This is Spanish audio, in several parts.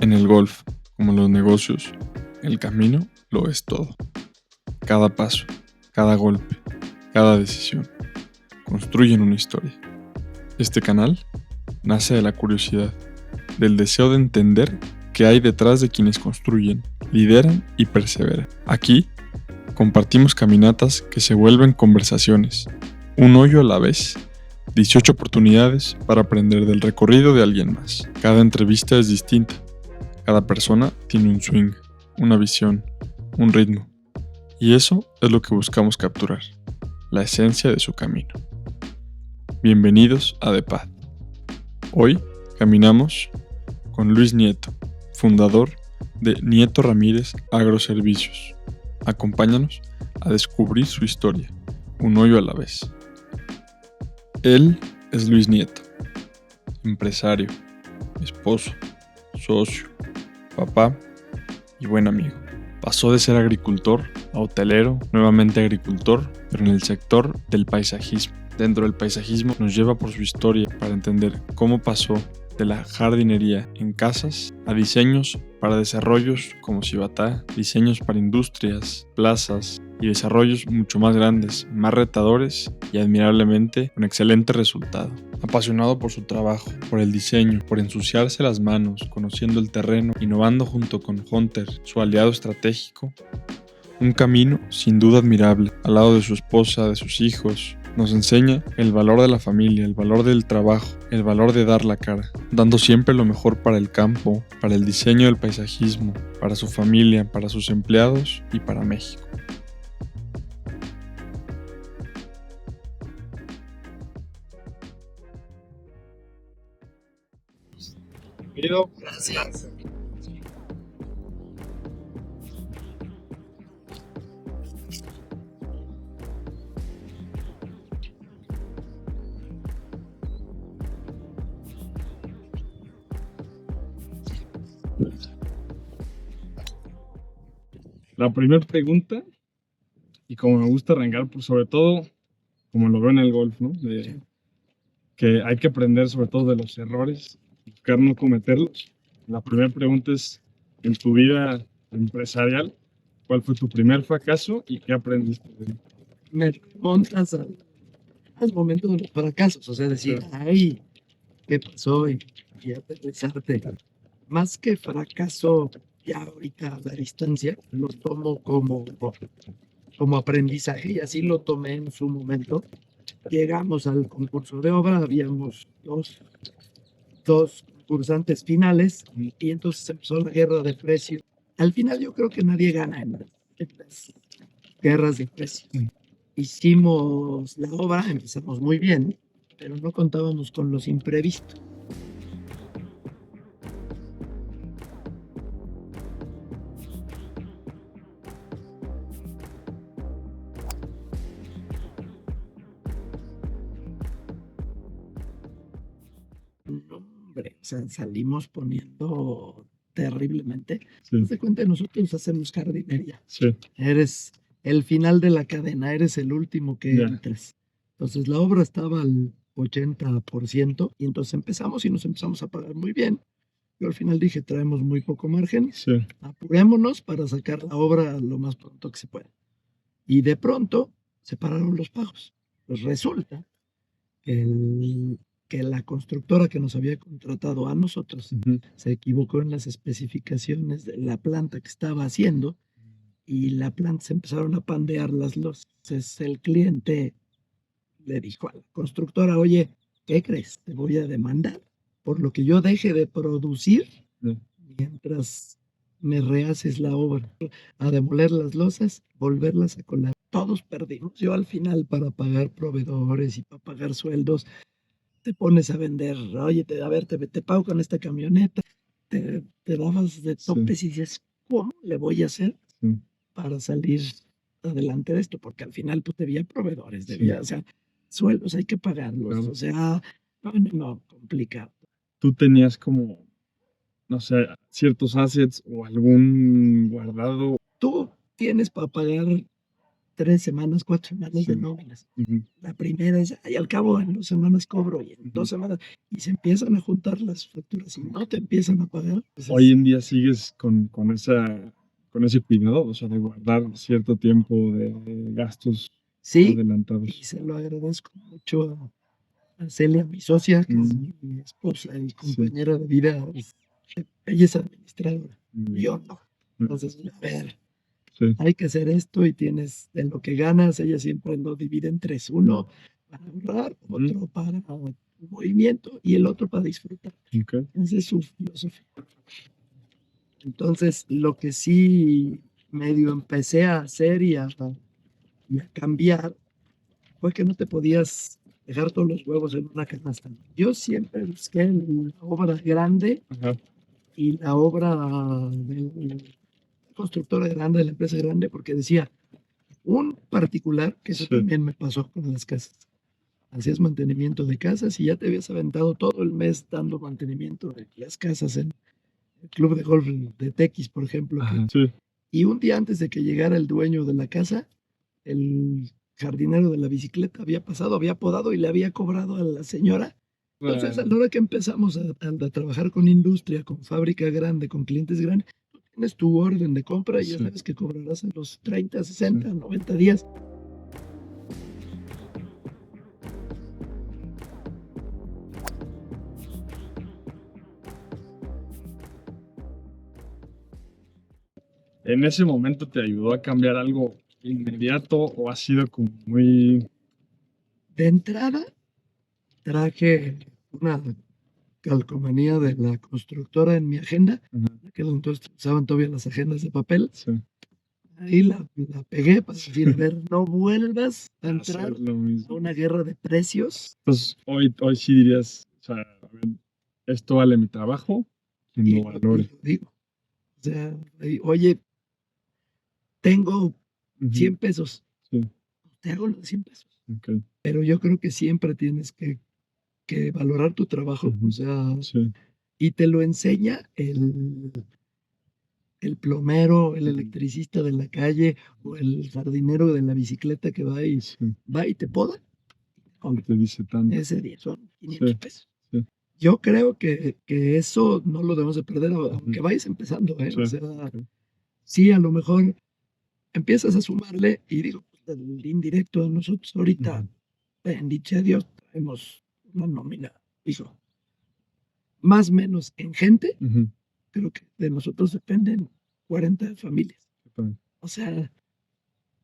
En el golf, como en los negocios, el camino lo es todo. Cada paso, cada golpe, cada decisión construyen una historia. Este canal nace de la curiosidad, del deseo de entender qué hay detrás de quienes construyen, lideran y perseveran. Aquí compartimos caminatas que se vuelven conversaciones, un hoyo a la vez, 18 oportunidades para aprender del recorrido de alguien más. Cada entrevista es distinta. Cada persona tiene un swing, una visión, un ritmo. Y eso es lo que buscamos capturar, la esencia de su camino. Bienvenidos a The Path. Hoy caminamos con Luis Nieto, fundador de Nieto Ramírez Agroservicios. Acompáñanos a descubrir su historia, un hoyo a la vez. Él es Luis Nieto, empresario, esposo, socio, papá y buen amigo. Pasó de ser agricultor a hotelero, nuevamente agricultor, pero en el sector del paisajismo. Dentro del paisajismo nos lleva por su historia para entender cómo pasó de la jardinería en casas a diseños para desarrollos como Cibatá, diseños para industrias, plazas y desarrollos mucho más grandes, más retadores y admirablemente con excelente resultado. Apasionado por su trabajo, por el diseño, por ensuciarse las manos, conociendo el terreno, innovando junto con Hunter, su aliado estratégico. Un camino sin duda admirable, al lado de su esposa, de sus hijos. Nos enseña el valor de la familia, el valor del trabajo, el valor de dar la cara, dando siempre lo mejor para el campo, para el diseño del paisajismo, para su familia, para sus empleados y para México. Bienvenido. Gracias. La primera pregunta, y como me gusta arrancar, pues sobre todo, como lo veo en el golf, ¿no? Que hay que aprender sobre todo de los errores, buscar no cometerlos. La primera pregunta es, en tu vida empresarial, ¿cuál fue tu primer fracaso y qué aprendiste de él? Me remontas al momento de los fracasos, o sea, decir, ay, ¿qué pasó? Y aterrizarte. Más que fracaso, ya ahorita a la distancia, lo tomo como aprendizaje y así lo tomé en su momento. Llegamos al concurso de obra, habíamos dos concursantes finales y entonces empezó la guerra de precios. Al final yo creo que nadie gana en las guerras de precios. Hicimos la obra, empezamos muy bien, pero no contábamos con los imprevistos. No, hombre, o sea, salimos poniendo terriblemente. Sí, Haz de cuenta, nosotros hacemos jardinería. sí, Eres el final de la cadena, eres el último que Ya. entres. Entonces la obra estaba al 80% y entonces empezamos y nos empezamos a pagar muy bien. Yo al final dije, traemos muy poco margen, sí, apurémonos para sacar la obra lo más pronto que se pueda. Y de pronto se pararon los pagos. Pues resulta que, que la constructora que nos había contratado a nosotros ujú, se equivocó en las especificaciones de la planta que estaba haciendo y la planta se empezaron a pandear las luces. Entonces el cliente le dijo a la constructora, oye, ¿qué crees? Te voy a demandar por lo que yo deje de producir sí, mientras me rehaces la obra. A demoler las losas, volverlas a colar. Todos perdimos. Yo al final para pagar proveedores y para pagar sueldos, te pones a vender, oye, a ver, te pago con esta camioneta, te dabas de topes y dices, ¿cómo le voy a hacer sí, para salir adelante de esto? Porque al final pues debía proveedores, Sí. debía, o sea, sueldos hay que pagarlos, Claro. o sea, no, complicado. ¿Tú tenías como, no sé, ciertos assets o algún guardado? Tú tienes para pagar 3 semanas, 4 semanas de Sí. nóminas. Ujú. La primera es, y al cabo en 2 semanas cobro, y en 2 semanas, y se empiezan a juntar las facturas y no te empiezan a pagar. Pues Hoy en día sigues con ese cuidado, o sea, de guardar cierto tiempo de gastos sí, adelantados. y se lo agradezco mucho a Celia, mi socia, que es mi esposa y compañera de vida. Ella es administradora, yo no. Entonces, a ver, Sí. hay que hacer esto y tienes de lo que ganas, ella siempre lo divide en 3, uno para ahorrar, otro para movimiento y el otro para disfrutar. Ok. Esa es su filosofía. Entonces, lo que sí medio empecé a hacer y a cambiar fue que no te podías dejar todos los huevos en una canasta. Yo siempre busqué la obra grande Ajá. y la obra de la constructora grande, de la empresa grande, porque decía, un particular, que eso Sí. también me pasó con las casas. Hacías mantenimiento de casas y ya te habías aventado todo el mes dando mantenimiento de las casas en el club de golf de Tequis, por ejemplo. Ajá. Sí. Y un día antes de que llegara el dueño de la casa, el jardinero de la bicicleta había pasado, había podado y le había cobrado a la señora. Entonces, a la hora que empezamos a trabajar con industria, con fábrica grande, con clientes grandes, tú tienes tu orden de compra y ya Sí. sabes que cobrarás en los 30, 60, 90 días. ¿En ese momento te ayudó a cambiar algo inmediato o ha sido como muy... De entrada, traje una calcomanía de la constructora en mi agenda. Ajá. En aquel entonces usaban todavía las agendas de papel. Sí. Ahí la pegué para decir, a ver, no vuelvas a entrar Hacer lo a mismo. una guerra de precios. Pues hoy sí dirías, o sea, a ver, esto vale mi trabajo, quien Y lo lo valore. digo. O sea, oye, tengo Ujú. 100 pesos. Sí. Te hago los 100 pesos. Ok. Pero yo creo que siempre tienes que valorar tu trabajo. Ujú. O sea, Sí. y te lo enseña el plomero, el Ujú. electricista de la calle o el jardinero de la bicicleta que va y Sí. te poda. Te dice tanto. Ese día son 500 Sí. pesos. Sí. Yo creo que eso no lo debemos de perder, aunque vayas empezando, ¿eh? O Sí. sea, Ok. sí, a lo mejor empiezas a sumarle y digo, pues, el indirecto de nosotros ahorita, Ujú. bendito sea Dios, traemos una nómina, hijo, más o menos en gente, Ujú. creo que de nosotros dependen 40 familias. Qué padre. O sea,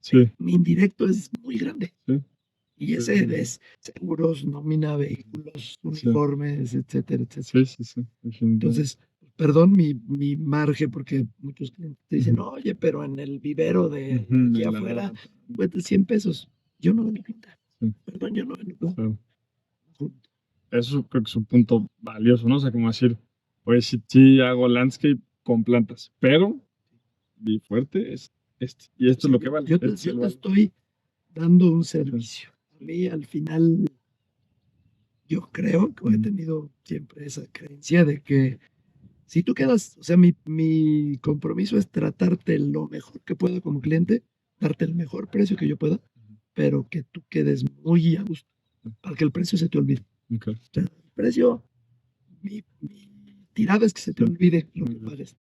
Sí. mi indirecto es muy grande. Sí. Y ese es seguros, nómina, vehículos, uniformes, etcétera, etcétera. Sí, sí, sí. Definitivamente. Entonces, perdón mi margen, porque muchos clientes te dicen, Ujú. oye, pero en el vivero de Ujú, aquí en la afuera, lata. cuesta 100 pesos. Yo no vendo pinta. Sí. Perdón, yo no vendo plata. Claro. Eso creo que es un punto valioso, ¿no? O sea, como decir, oye, sí hago landscape con plantas, pero mi fuerte es este. Y esto es lo que vale. Yo te Este es el valor. estoy dando un servicio. A mí, al final, yo creo que he tenido siempre esa creencia de que si tú quedas, o sea, mi compromiso es tratarte lo mejor que pueda como cliente, darte el mejor precio que yo pueda, pero que tú quedes muy a gusto, para que el precio se te olvide. Ok. O sea, el precio, mi tirada es que se te Sí. olvide lo que pagues.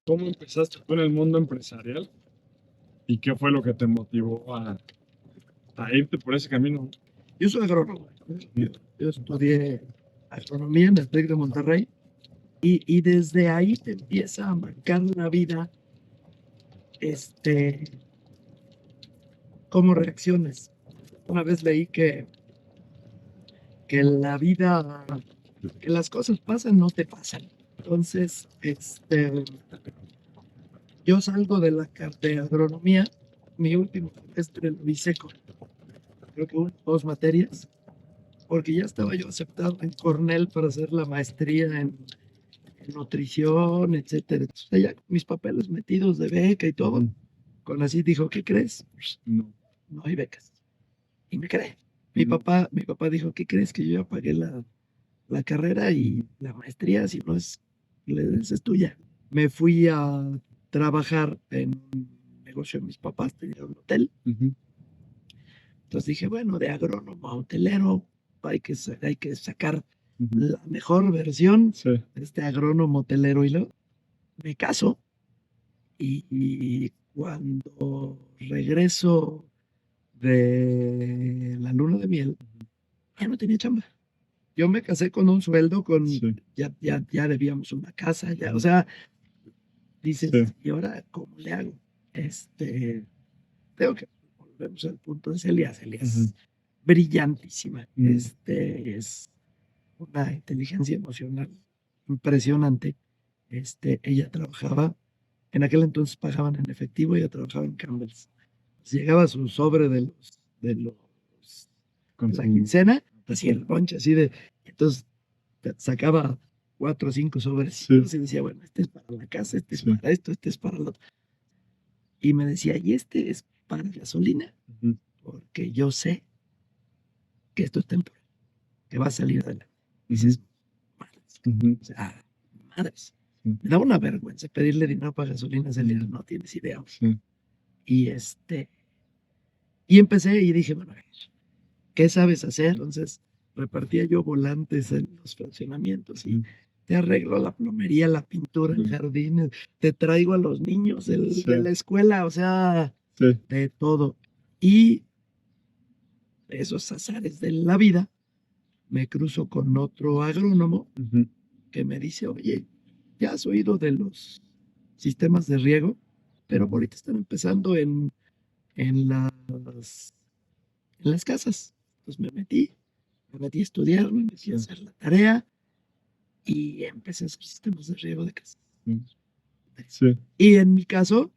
¿Cómo empezaste tú en el mundo empresarial? ¿Y qué fue lo que te motivó a irte por ese camino? Yo soy agrónomo. Yo estudié agronomía en el TEC de Monterrey y desde ahí te empieza a marcar la vida, cómo reacciones. Una vez leí que la vida, que las cosas pasan, no te pasan. Entonces, yo salgo de la de agronomía, mi último semestre lo vi seco, creo que 2 materias, porque ya estaba yo aceptado en Cornell para hacer la maestría en nutrición, etcétera. Entonces, ya mis papeles metidos de beca y todo, con así dijo, ¿qué crees? Pues, No. no hay becas. Y me cree. Ujú. Mi papá dijo, ¿qué crees? Que yo ya pagué la carrera y la maestría, si no es, es tuya. Me fui a trabajar en un negocio de mis papás, tenía un hotel. Ujú. Entonces dije, bueno, de agrónomo a hotelero, hay que sacar Ujú. la mejor versión Sí. de este agrónomo hotelero. Y luego me caso y cuando regreso de la luna de miel, ya no tenía chamba. Yo me casé con un sueldo, Sí. ya debíamos una casa, ya, o sea, dices, Sí. ¿y ahora cómo le hago? Tengo que volvemos al punto de Celia. Celia es Ujú. brillantísima. Mm. Es una inteligencia emocional impresionante. Ella trabajaba, en aquel entonces pagaban en efectivo, ella trabajaba en Campbell's. Llegaba su sobre Con de la su... quincena, así el ponche, así de, entonces sacaba 4 o 5 Sí. sobrecitos y decía, bueno, este es para la casa, este es Sí. para esto, este es para lo otro. Y me decía, y este es para gasolina, Ujú. porque yo sé que esto es temporal, que va a salir adelante. Y Ujú. dices, madres, Ujú. o sea, madres. Sí. Me da una vergüenza pedirle dinero para gasolina, Celia, no tienes idea. Sí. Y y empecé y dije, bueno, a ver, ¿qué sabes hacer? Entonces repartía yo volantes en los fraccionamientos y Ujú. te arreglo la plomería, la pintura, el Ujú. jardín, te traigo a los niños Sí. de la escuela, o sea, Sí. de todo. Y esos azares de la vida, me cruzo con otro agrónomo Ujú. que me dice, oye, ya has oído de los sistemas de riego, pero ahorita están empezando en en las casas. Entonces me metí a estudiar, me metí a Sí. hacer la tarea y empecé a hacer sistemas de riego de casa. Sí. Y en mi caso,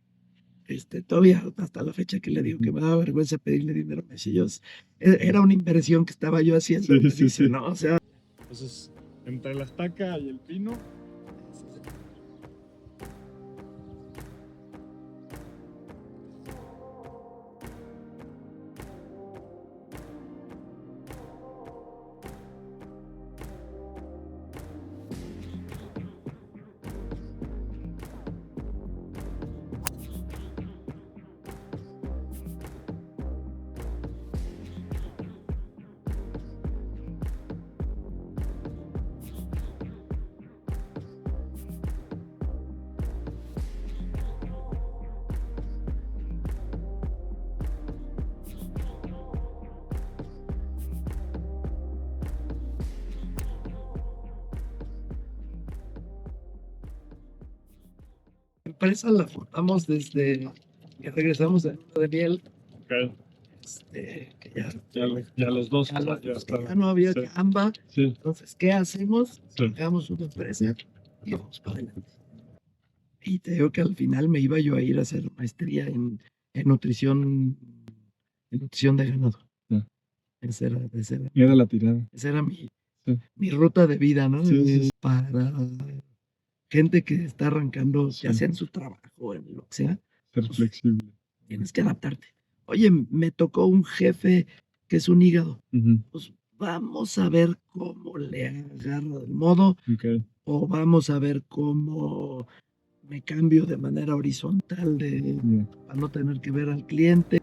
todavía hasta la fecha que le digo que Ujú. me daba vergüenza pedirle dinero, me dice, era una inversión que estaba yo haciendo, Sí, me sí, dice, sí. ¿no? O sea, Entonces, entre la estaca y el pino. la empresa la fundamos desde que regresamos de luna de miel, Ok. que ya, Ya los dos. ya, Ya que estaban. ya no había Sí. chamba. Sí. Entonces, ¿qué hacemos? Sí. Hagamos una empresa y vamos para adelante. Y te digo que al final me iba yo a ir a hacer maestría en nutrición, en nutrición de ganado. Ya. Esa Era la tirada. era Sí. mi ruta de vida, ¿no? Sí, sí, sí. Para gente que está arrancando, ya Sí. sea en su trabajo, en lo que sea, Ser pues, flexible. tienes que adaptarte. Oye, me tocó un jefe que es un hígado. Ujú. Pues vamos a ver cómo le agarro el modo Ok. o vamos a ver cómo me cambio de manera horizontal Ya. para no tener que ver al cliente.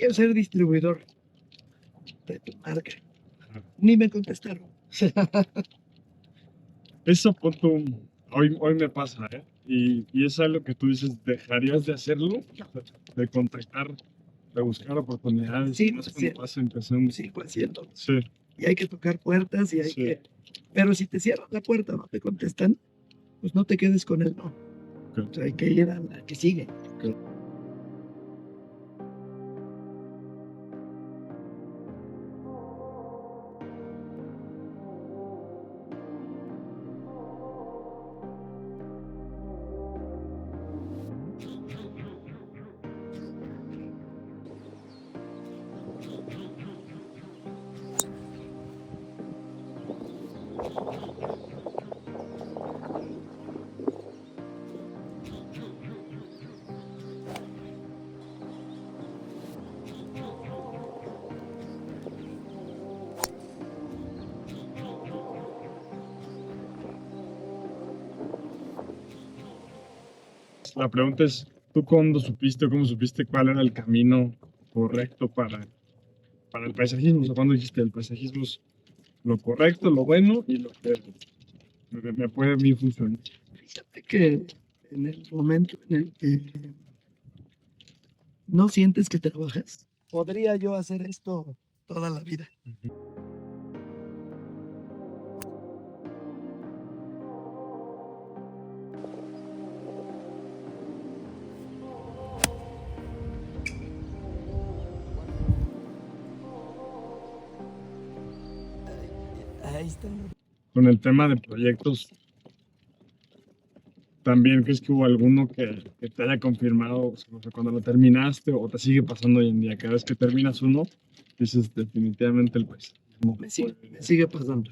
quiero ser distribuidor de tu marca. Ajá. Ni me contestaron. Eso punto, hoy me pasa, ¿eh? Y es algo que tú dices, ¿dejarías de hacerlo? De contactar, de buscar oportunidades, Sí, más sí. cuando vas empezando. Sigo haciendo. Sí, Y hay que tocar puertas y hay Sí. que... Pero si te cierran la puerta, no te contestan, pues no te quedes con el no. Ok. O sea, hay que ir a la que sigue. La pregunta es, ¿tú cuándo supiste o cómo supiste cuál era el camino correcto para el paisajismo? O sea, ¿cuándo dijiste el paisajismo es lo correcto, lo bueno y lo que me puede a mí funcionar? Fíjate que en el momento en el que no sientes que trabajas, podría yo hacer esto toda la vida. Ahí está. Con el tema de proyectos, ¿también crees que hubo alguno que te haya confirmado, o sea, cuando lo terminaste o te sigue pasando hoy en día? Cada vez que terminas uno, dices definitivamente el paisajismo. Me sigue pasando.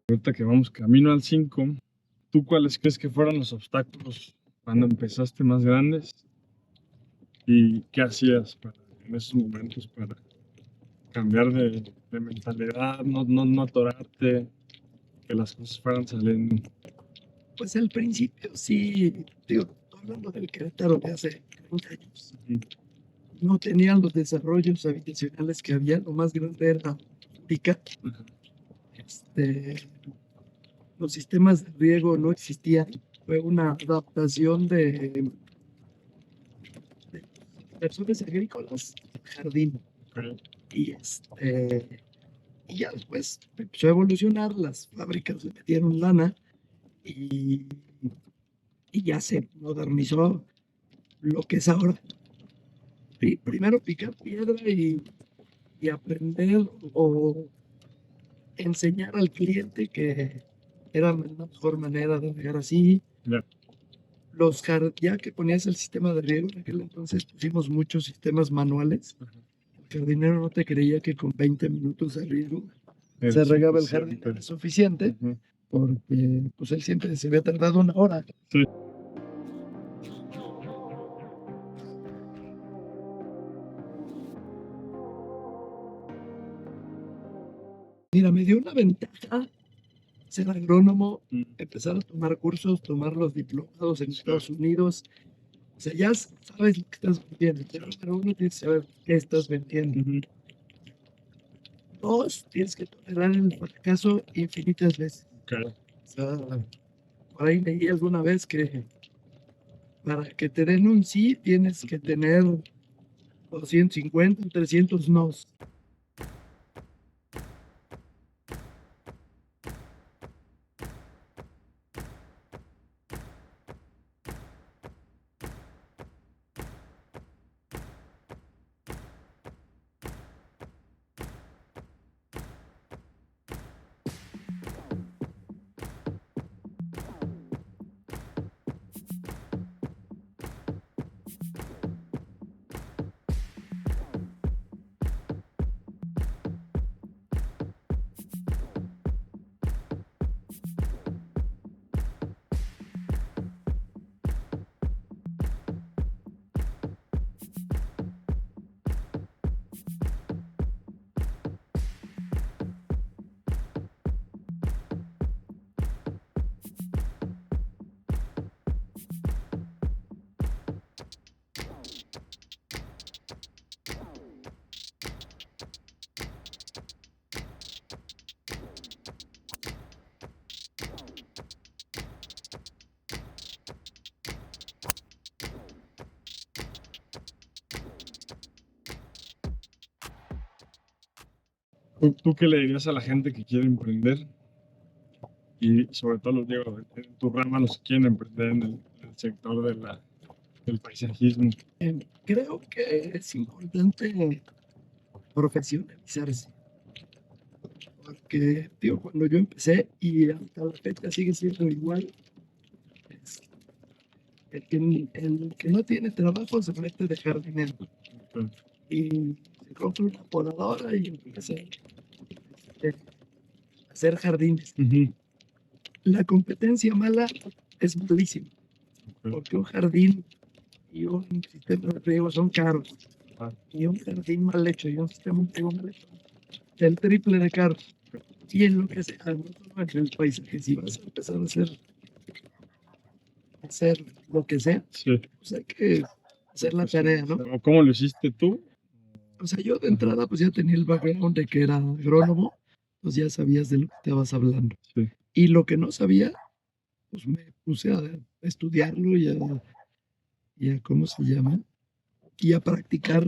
Ahorita que vamos camino al 5, ¿tú cuáles crees que fueron los obstáculos cuando empezaste más grandes? ¿Y qué hacías en esos momentos para cambiar de mentalidad, no atorarte, que las cosas fueran saliendo? Pues al principio sí, digo, estoy hablando del Querétaro de hace 30 años. Ujú. No tenían los desarrollos habitacionales que había, lo más grande era Pica. Ajá. Los sistemas de riego no existían. Fue una adaptación de inversiones agrícolas al jardín. Ok. Y ya después empezó a evolucionar, las fábricas le metieron lana y, y ya se modernizó lo que es ahora. Primero picar piedra y aprender o enseñar al cliente que era la mejor manera de regar así. Ya. Ya que ponías el sistema de riego, en aquel entonces pusimos muchos sistemas manuales. Ajá. El jardinero no te creía que con 20 minutos de riego Era se regaba el suficiente. jardín, era suficiente, Ujú. porque pues él siempre se había tardado una hora. Sí. Mira, me dio una ventaja ser agrónomo, Mm. empezar a tomar cursos, tomar los diplomados en Sí. Estados Unidos. O sea, ya sabes lo que estás vendiendo. Pero uno tienes que saber qué estás vendiendo. Ujú. Dos, tienes que tolerar el fracaso infinitas veces. Ok. O sea, por ahí leí alguna vez que para que te den un sí, tienes que tener 250, 300 nos. ¿Tú qué le dirías a la gente que quiere emprender? Y sobre todo los digo, en tu rama, los que quieren emprender en el sector del paisajismo. Creo que es importante profesionalizarse. Porque, tío, cuando yo empecé y hasta la fecha sigue siendo igual, es el que no tiene trabajo se mete de jardinero Entonces, y se compra una podadora y empieza a hacer jardines. ujú, La competencia mala es malísima, ok, porque un jardín y un sistema de riego son caros. ah, Y un jardín mal hecho y un sistema de riego mal hecho, el triple de caro. Y en lo que sea, no solo en el paisaje, si vas a empezar a hacer lo que sea, sí. pues hay que hacer la tarea, ¿no? ¿O cómo lo hiciste tú? O sea, yo de entrada pues ya tenía el background de que era agrónomo, pues ya sabías de lo que estabas hablando. Sí. Y lo que no sabía, pues me puse a estudiarlo y a ¿cómo se llama? Y a practicar.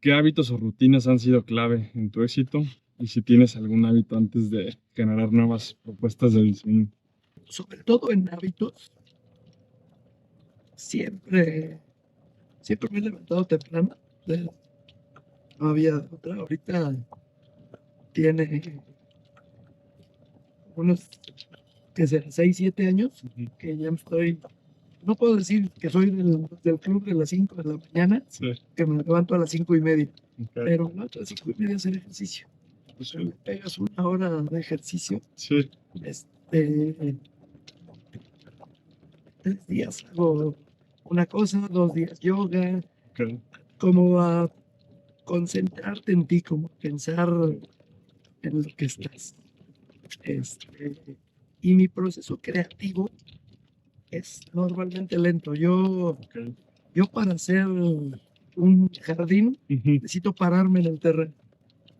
¿Qué hábitos o rutinas han sido clave en tu éxito? Y si tienes algún hábito antes de generar nuevas propuestas de diseño. Sobre todo en hábitos, siempre me he levantado temprano. No había otra. Ahorita tiene unos, que será, 6, 7 años, Ujú, que ya estoy, no puedo decir que soy del club de las 5 de la mañana, sí, que me levanto a las 5:30, ok, pero me levanto a las 5:30 a hacer ejercicio. pues Le pegas una hora de ejercicio, sí, 3 días hago una cosa, 2 días yoga, ok, como a concentrarte en ti, como pensar en lo que estás. Y mi proceso creativo es normalmente lento. ok, Yo para hacer un jardín ujú, necesito pararme en el terreno.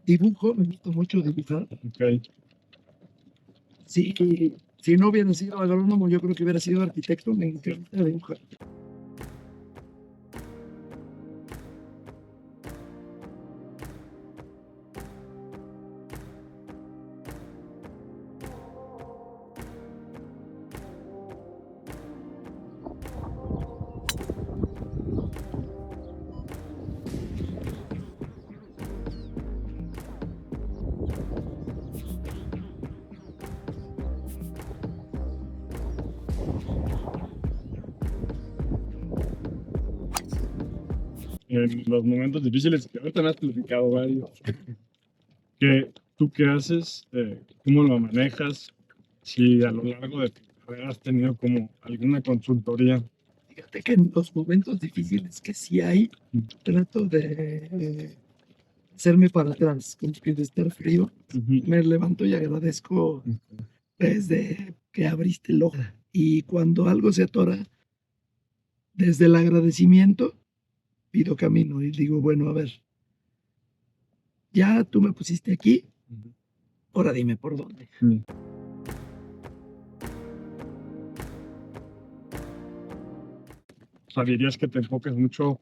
Dibujo, me gusta mucho dibujar. ok. Si, si no hubiera sido agrónomo, yo creo que hubiera sido arquitecto, me encanta dibujar. En los momentos difíciles, que ahorita me has platicado varios, ¿tú qué haces? ¿Cómo lo manejas? Si a lo largo de tu carrera has tenido como alguna consultoría. Fíjate que en los momentos difíciles que sí hay, trato de hacerme para atrás, como que de estar frío. Ujú, Me levanto y agradezco desde que abriste el ojo. Y cuando algo se atora, desde el agradecimiento, pido camino y digo, bueno, a ver, ya tú me pusiste aquí, ujú, ahora dime por dónde. sí. O sea, dirías que te enfoques mucho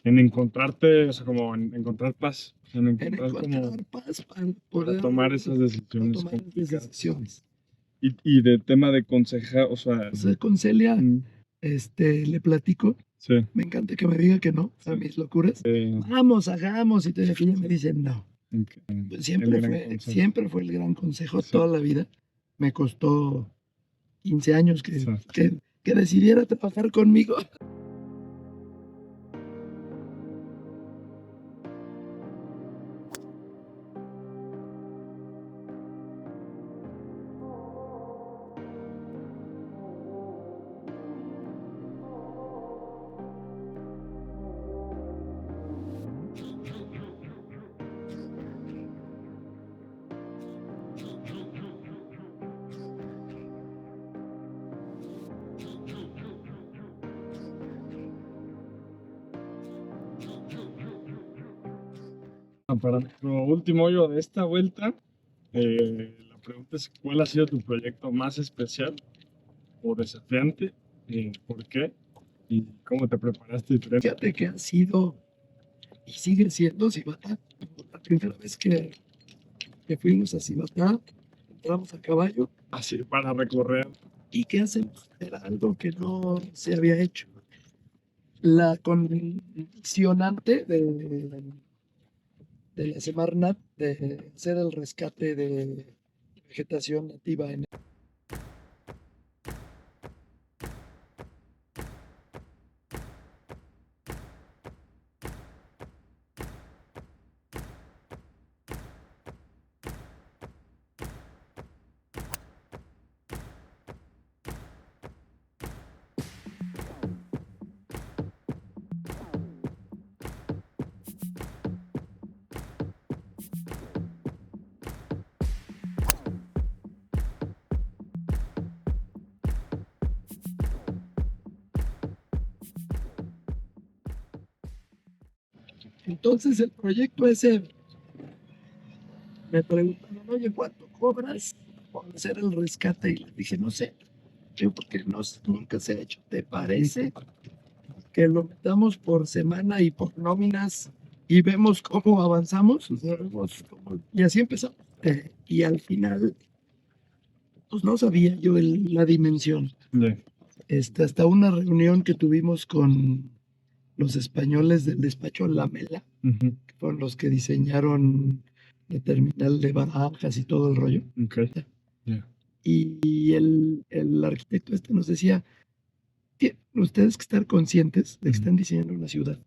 en encontrarte, o sea, como en encontrar paz, en En encontrar como encontrar paz para para poder tomar esas decisiones tomar las complicadas. decisiones. Y de tema de conseja, o sea, O sea, con Celia, mm, le platico, Sí. me encanta que me diga que no a mis locuras. Vamos, hagamos, y todo eso, y ella me dice no. El Siempre gran fue, consejo. siempre fue el gran consejo Sí. toda la vida. Me costó 15 años que, Sí. que decidiera trabajar conmigo. Para nuestro último hoyo de esta vuelta, la pregunta es: ¿cuál ha sido tu proyecto más especial o desafiante? ¿Por qué? ¿Y cómo te preparaste diferente? Fíjate que ha sido y sigue siendo Cibatá. La primera vez que fuimos a Cibatá, entramos a caballo. Así, para recorrer. ¿Y qué hacemos? Era algo que no se había hecho. La condicionante de la Semarnat de hacer el rescate de vegetación nativa en Entonces el proyecto ese me preguntaron, oye, ¿cuánto cobras por hacer el rescate? Y les dije, no sé, yo porque no, nunca se ha hecho. ¿Te parece que lo metamos por semana y por nóminas y vemos cómo avanzamos? O sea, y así empezamos. Y al final, pues no sabía yo la dimensión. Hasta una reunión que tuvimos con los españoles del despacho Lamela, que fueron los que diseñaron el terminal de Barajas y todo el rollo. Okay. Y el arquitecto nos decía, tienen ustedes que estar conscientes de que están diseñando una ciudad.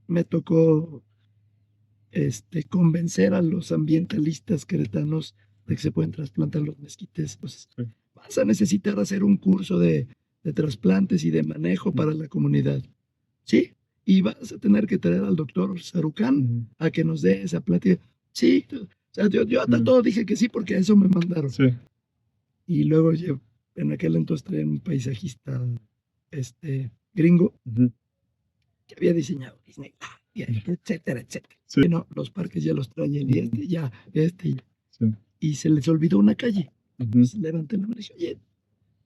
Me tocó convencer a los ambientalistas queretanos de que se pueden trasplantar los mezquites. Pues, Sí. vas a necesitar hacer un curso de trasplantes y de manejo para la comunidad. Sí, y vas a tener que traer al doctor Sarucán a que nos dé esa plática. Sí, o sea, yo hasta todo dije que sí porque a eso me mandaron. Sí. Y luego en aquel entonces traía un paisajista gringo que había diseñado Disney, etcétera, etcétera. Sí. No, los parques ya los traía él, y ya. Sí. Y se les olvidó una calle. Entonces levanté la mano y dije, oye,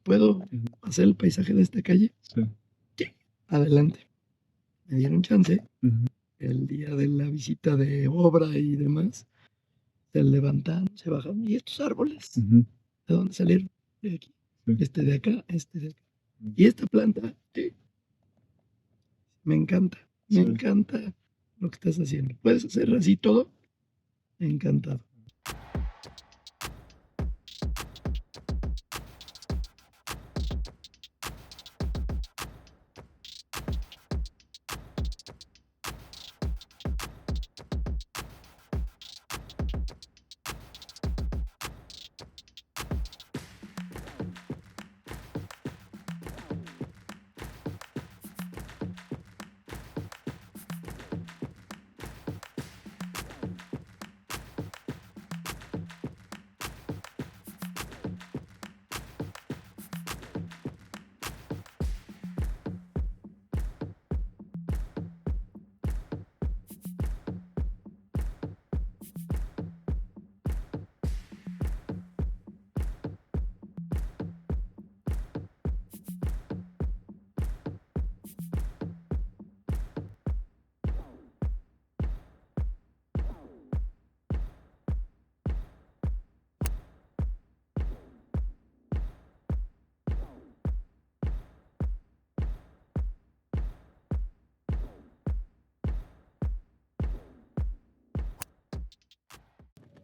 ¿puedo hacer el paisaje de esta calle? Sí. Sí, adelante. Me dieron chance. El día de la visita de obra y demás, se levantaron, se bajaron. ¿Y estos árboles? ¿De dónde salieron? De aquí. Sí. De acá, de acá. Y esta planta, sí. Me encanta lo que estás haciendo. ¿Puedes hacer así todo? Encantado.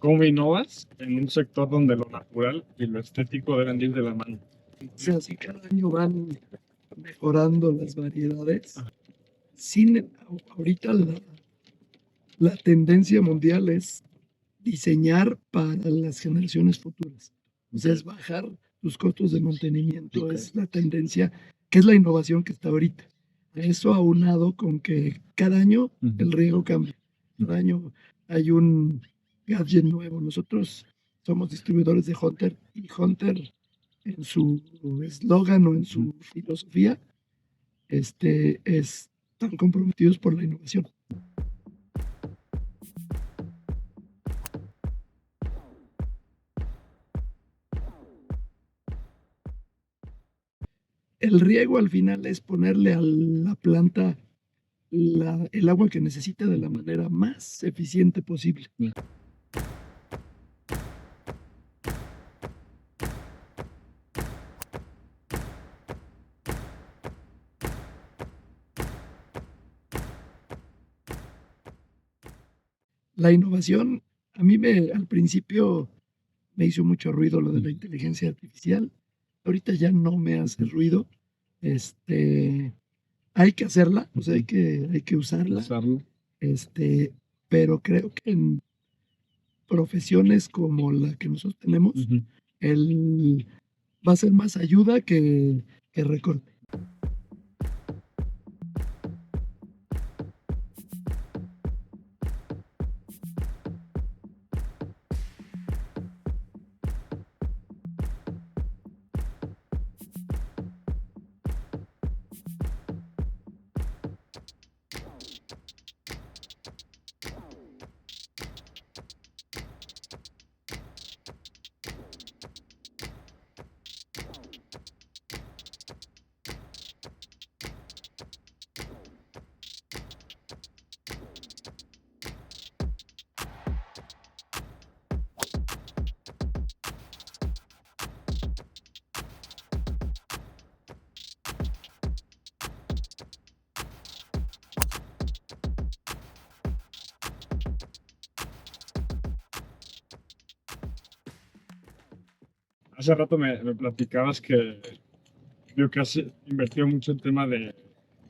¿Cómo innovas en un sector donde lo natural y lo estético deben ir de la mano? O sea, si cada año van mejorando las variedades, sin, ahorita la tendencia mundial es diseñar para las generaciones futuras. O sea, es bajar tus costos de mantenimiento, Ok. es la tendencia, que es la innovación que está ahorita. Eso aunado con que cada año el riego cambia. Cada año hay un gadget nuevo. Nosotros somos distribuidores de Hunter y Hunter en su eslogan o en su filosofía están comprometidos por la innovación. El riego al final es ponerle a la planta el agua que necesita de la manera más eficiente posible. La innovación, al principio me hizo mucho ruido lo de la inteligencia artificial. Ahorita ya no me hace ruido. Hay que hacerla, o sea, hay que usarla. Usarlo. Pero creo que en profesiones como la que nosotros tenemos, va a ser más ayuda que recorte. Hace rato me platicabas que yo que has invertido mucho en tema de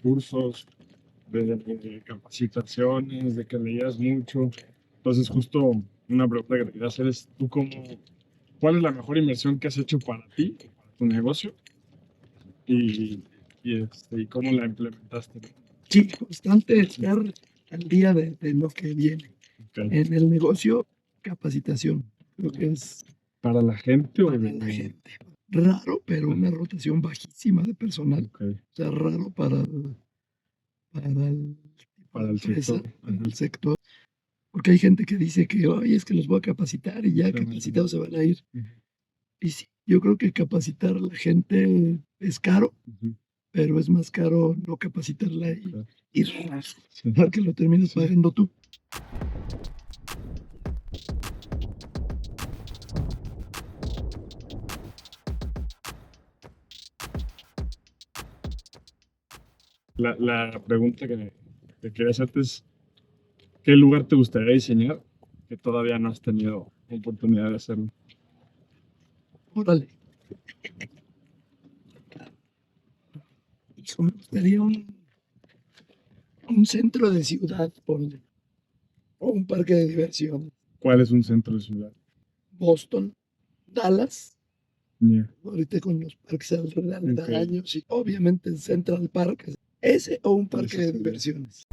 cursos, de capacitaciones, de que leías mucho. Entonces, justo una pregunta que te quería hacer es, ¿cuál es la mejor inversión que has hecho para ti, para tu negocio? Y cómo la implementaste. Sí, constante estar al día de lo que viene. Ok. En el negocio, capacitación. Creo que es ¿Para la gente o para la gente. Raro, pero una rotación bajísima de personal. Ok. O sea, raro para el tipo Para de el empresa, sector. para Ajá. el sector. Porque hay gente que dice que, oye, es que los voy a capacitar y ya Sí, capacitados se van a ir. Ujú. Y sí, yo creo que capacitar a la gente es caro, Ujú. pero es más caro no capacitarla Claro. y Sí. que lo termines Sí. pagando tú. La pregunta que quería hacerte es, ¿qué lugar te gustaría diseñar que todavía no has tenido oportunidad de hacerlo? Órale. Hijo, me gustaría un centro de ciudad, ponle, o un parque de diversión. ¿Cuál es un centro de ciudad? Boston, Dallas, Yeah. ahorita con los parques aledaños, Ok. y obviamente Central Park, ese o un parque Ese de sería. diversiones.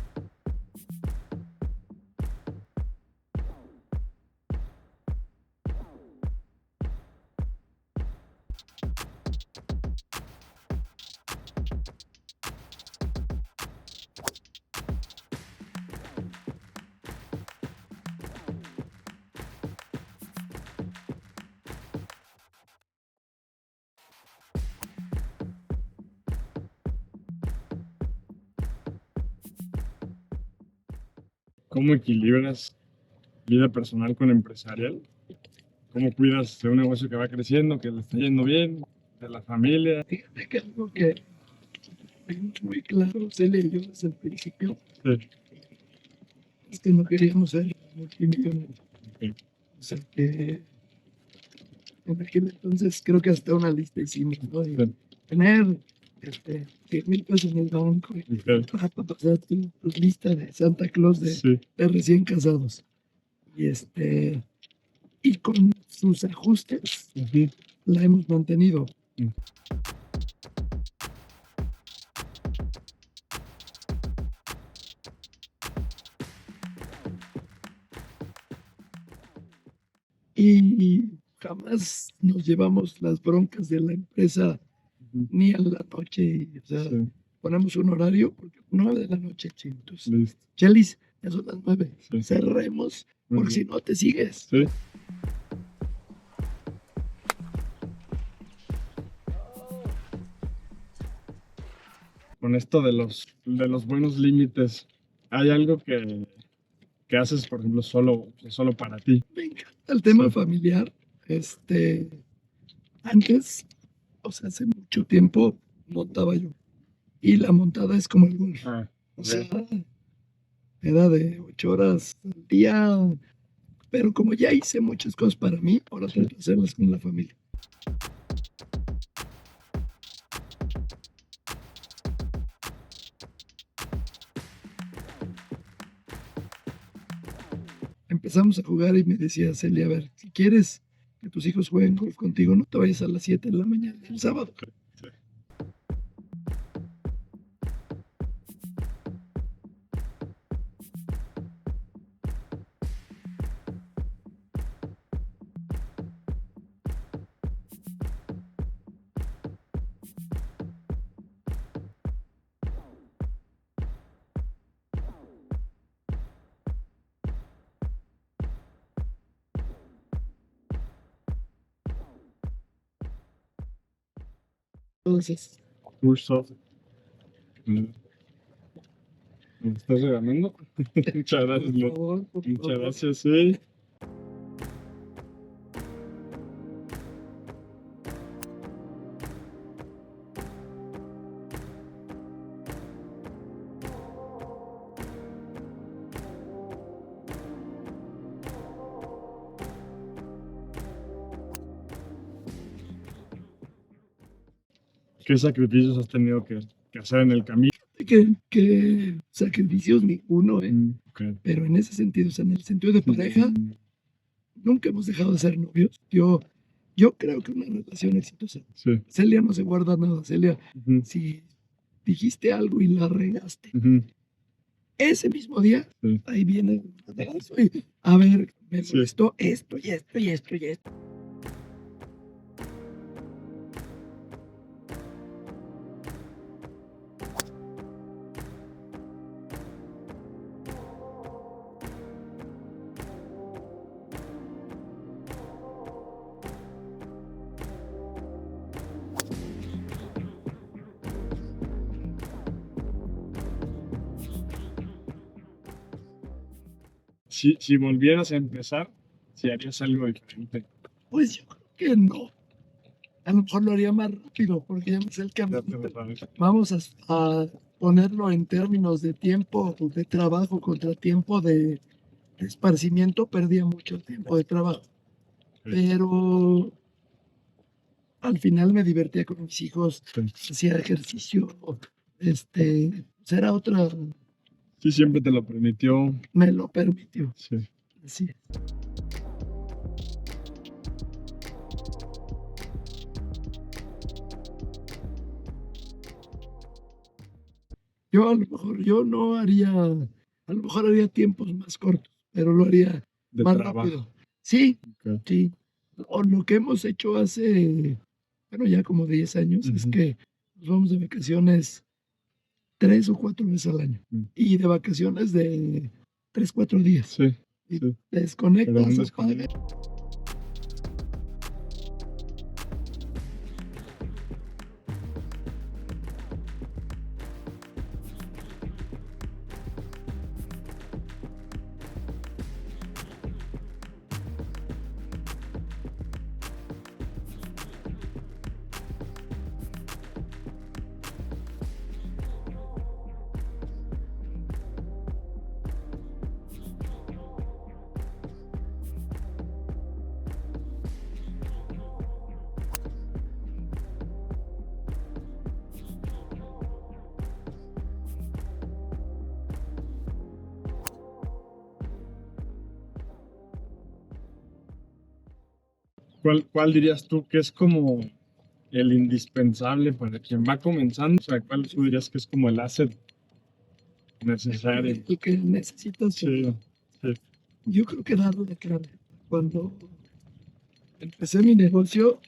¿Cómo equilibras vida personal con empresarial? ¿Cómo cuidas de un negocio que va creciendo, que le está yendo bien, de la familia? Fíjate que algo que vimos muy claro, Celia y yo desde el principio, Sí. es que no queríamos ser multimillonarios. Ok. O sea que en aquel entonces creo que hasta una lista hicimos, ¿no? De Sí. tener 100,000 pesos en el banco Ok. para pasar tu lista de Santa Claus Sí. de recién casados. Y y con sus ajustes Ujú. la hemos mantenido. Mm. Y jamás nos llevamos las broncas de la empresa Ujú. ni a la noche. O sea, Sí. ponemos un horario, porque 9 de la noche, chicos. Listo. Chelis, ya son las 9. Sí. Cerremos, Muy por si bien. no te sigues. Sí. Con esto de los buenos límites, ¿hay algo que haces, por ejemplo, solo para ti? Me encanta el tema Sí. familiar. Antes, o sea, hace mucho tiempo montaba yo. Y la montada es como el golf. Ah, O ok. sea, era de 8 horas al día. Pero como ya hice muchas cosas para mí, ahora trato de hacerlas con la familia. Empezamos a jugar y me decía Celia, a ver, si quieres que tus hijos jueguen golf contigo, no te vayas a las 7 de la mañana el sábado. Sí. Entonces, Push soft. ¿Me estás regalando? Muchas gracias, por Leo. favor, por Muchas favor. gracias, sí. ¿Qué sacrificios has tenido que hacer en el camino? Que sacrificios ninguno, Ok. pero en ese sentido, o sea, en el sentido de pareja, nunca hemos dejado de ser novios. Yo creo que una relación exitosa. Sí. Celia no se guarda nada. Celia, Ujú. si dijiste algo y la regaste, Ujú. ese mismo día, Sí. ahí viene el madrazo y, a ver, me Sí. molestó esto y esto y esto y esto. Si volvieras a empezar, si harías algo diferente. Pues yo creo que no. A lo mejor lo haría más rápido porque ya me sé el Ya camino. te lo sabes. Vamos a ponerlo en términos de tiempo de trabajo contra tiempo de esparcimiento. Perdía mucho tiempo de trabajo. Sí. Pero al final me divertía con mis hijos, Sí. hacía ejercicio, era otra, Sí, siempre te lo permitió. me lo permitió. Sí. Así es. Yo a lo mejor, yo no haría, a lo mejor haría tiempos más cortos, pero lo haría De más trabajo. rápido. Sí, Ok. sí. O lo que hemos hecho hace, bueno, ya como 10 años, es Ujú. que nos vamos de vacaciones 3 o 4 veces al año. Mm. Y de vacaciones de 3, 4 días. Sí. Y Sí. Pero desconectas, un apagas. desconecto. ¿Cuál dirías tú que es como el indispensable para quien va comenzando? O sea, ¿cuál tú dirías que es como el asset necesario? El que necesitas. Sí, sí. Yo creo que darle cara. Cuando empecé mi negocio,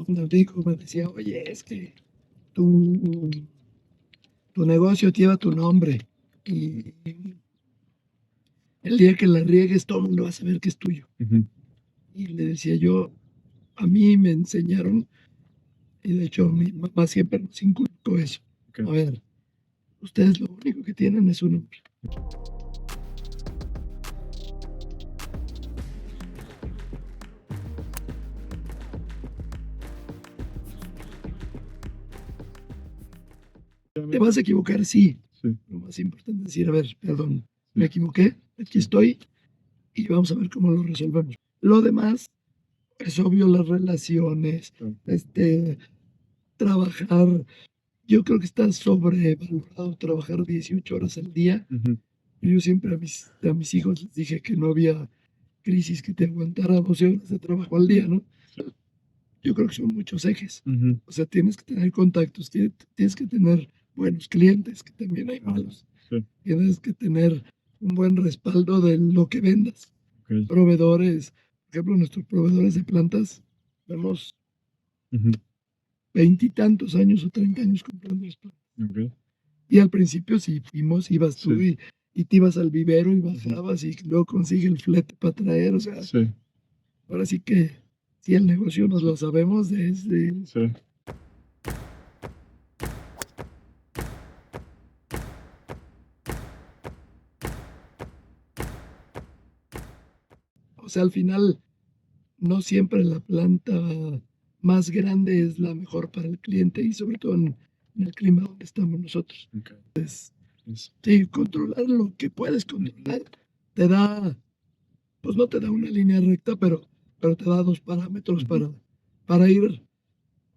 un amigo me decía, oye, es que tu, tu negocio lleva tu nombre y el día que la riegues todo el mundo va a saber que es tuyo. Ujú. Y le decía yo, a mí me enseñaron, y de hecho mi mamá siempre nos inculcó eso. Ok. A ver, ustedes lo único que tienen es un nombre. ¿Te vas a equivocar? Sí. Sí. Lo más importante es decir, a ver, perdón, me equivoqué, aquí estoy y vamos a ver cómo lo resolvemos. Lo demás es obvio, las relaciones, Sí. trabajar. Yo creo que está sobrevalorado trabajar 18 horas al día. Ujú. Yo siempre a mis hijos les dije que no había crisis que te aguantara 12 horas de trabajo al día, ¿no? Yo creo que son muchos ejes. Ujú. O sea, tienes que tener contactos, tienes que tener buenos clientes, que también hay malos. Sí. Tienes que tener un buen respaldo de lo que vendas. Ok. Proveedores, por ejemplo, nuestros proveedores de plantas, vemos Ujú. 20 y tantos años o 30 años comprando las plantas. Ok. Y al principio sí fuimos, ibas tú Sí. y te ibas al vivero y bajabas y luego consigue el flete para traer. O sea, Sí. ahora sí que si el negocio nos lo sabemos desde... Sí. O sea, al final no siempre la planta más grande es la mejor para el cliente y sobre todo en el clima donde estamos nosotros. Ok. Eso. Sí, controlar lo que puedes controlar te da, pues no te da una línea recta, pero te da 2 parámetros para ir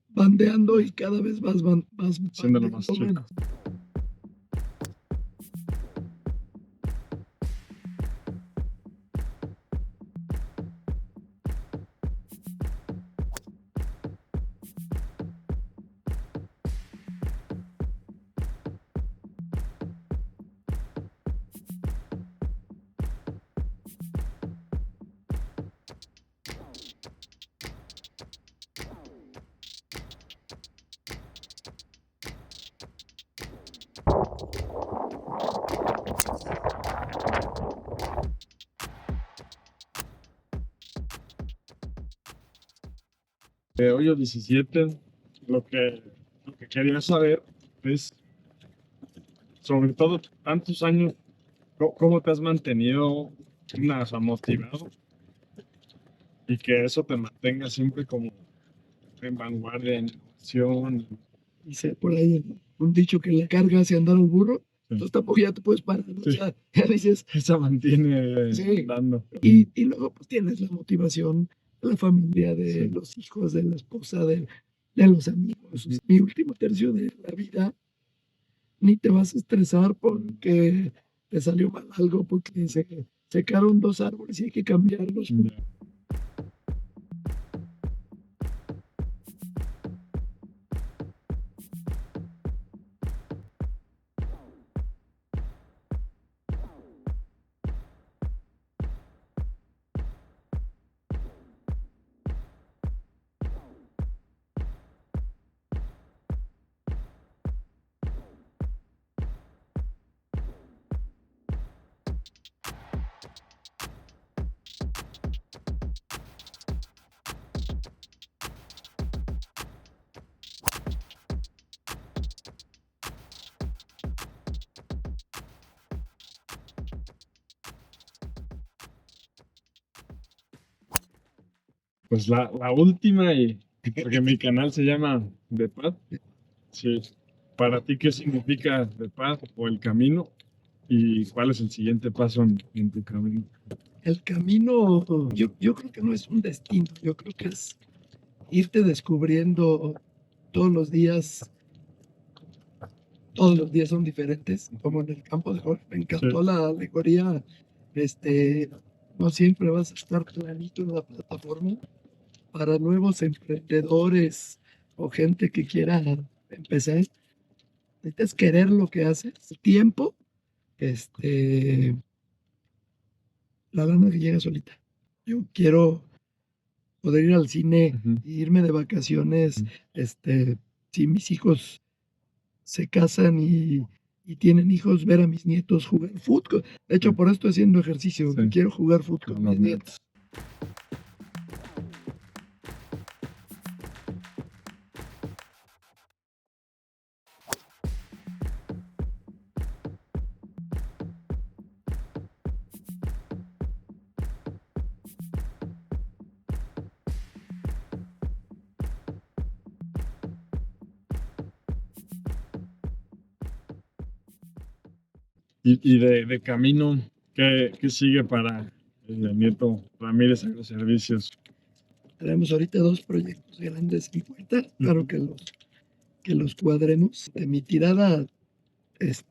bandeando y cada vez vas Haciéndolo más bandeando chico. menos. De hoyo 17, lo que quería saber es, sobre todo, tantos años, ¿cómo te has mantenido o sea, motivado y que eso te mantenga siempre como en vanguardia, en innovación? Dice por ahí un dicho que la carga hace andar al burro, Sí. entonces tampoco ya te puedes parar, ¿no? O Sí. sea, ya dices, Se mantiene Sí. dando. y luego pues tienes la motivación de la familia, de Sí. los hijos, de la esposa, de los amigos. O sea, mi último tercio de la vida, ni te vas a estresar porque te salió mal algo, porque se secaron 2 árboles y hay que cambiarlos. Ya. Pues la última, y porque mi canal se llama The Path. Sí. Para ti, ¿qué significa The Path o el camino? ¿Y cuál es el siguiente paso en tu camino? El camino, yo creo que no es un destino, yo creo que es irte descubriendo todos los días. Todos los días son diferentes, como en el campo de golf. Me encantó Sí. la alegoría, este, No siempre vas a estar planito en la plataforma. Para nuevos emprendedores o gente que quiera empezar, necesitas querer lo que haces, tiempo, la lana que llega solita. Yo quiero poder ir al cine, Ujú. irme de vacaciones, Ujú. si mis hijos se casan y tienen hijos, ver a mis nietos jugar fútbol. De hecho, Sí. por esto estoy haciendo ejercicio, Sí. quiero jugar fútbol con mis nietos. Y de camino, ¿qué sigue para el Nieto Ramírez Agroservicios? Tenemos ahorita 2 proyectos grandes en puerta, claro que los cuadremos. De mi tirada, es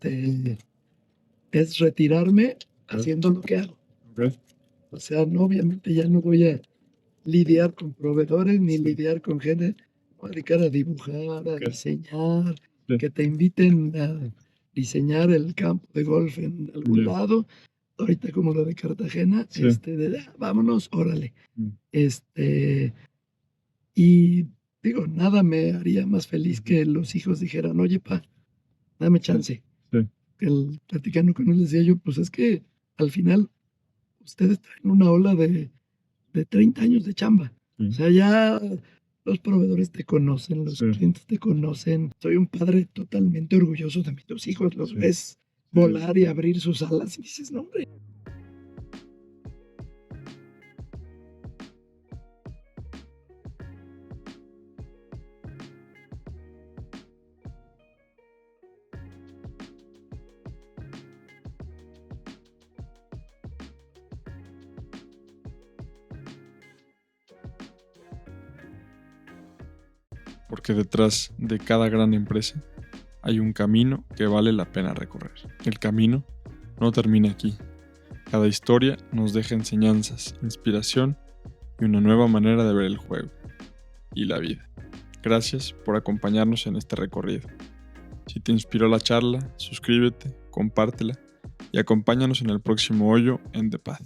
retirarme haciendo lo que hago. ¿Ok? O sea, no, obviamente ya no voy a lidiar con proveedores ni Sí. lidiar con gente. Voy a dedicar a dibujar, a Ok. diseñar, Sí. que te inviten a diseñar el campo de golf en algún Ya. lado. Ahorita como lo de Cartagena, Sí. vámonos, órale. Mm. Y digo, nada me haría más feliz Ujú. que los hijos dijeran, oye, pa, dame chance. Sí. Platicando con él decía yo, pues es que al final ustedes traen una ola de 30 años de chamba. Sí. O sea, ya los proveedores te conocen, los Sí. clientes te conocen. Soy un padre totalmente orgulloso de mis 2 hijos. Los Sí. ves volar y abrir sus alas y dices, no, hombre. Porque detrás de cada gran empresa hay un camino que vale la pena recorrer. El camino no termina aquí. Cada historia nos deja enseñanzas, inspiración y una nueva manera de ver el juego y la vida. Gracias por acompañarnos en este recorrido. Si te inspiró la charla, suscríbete, compártela y acompáñanos en el próximo hoyo en The Path.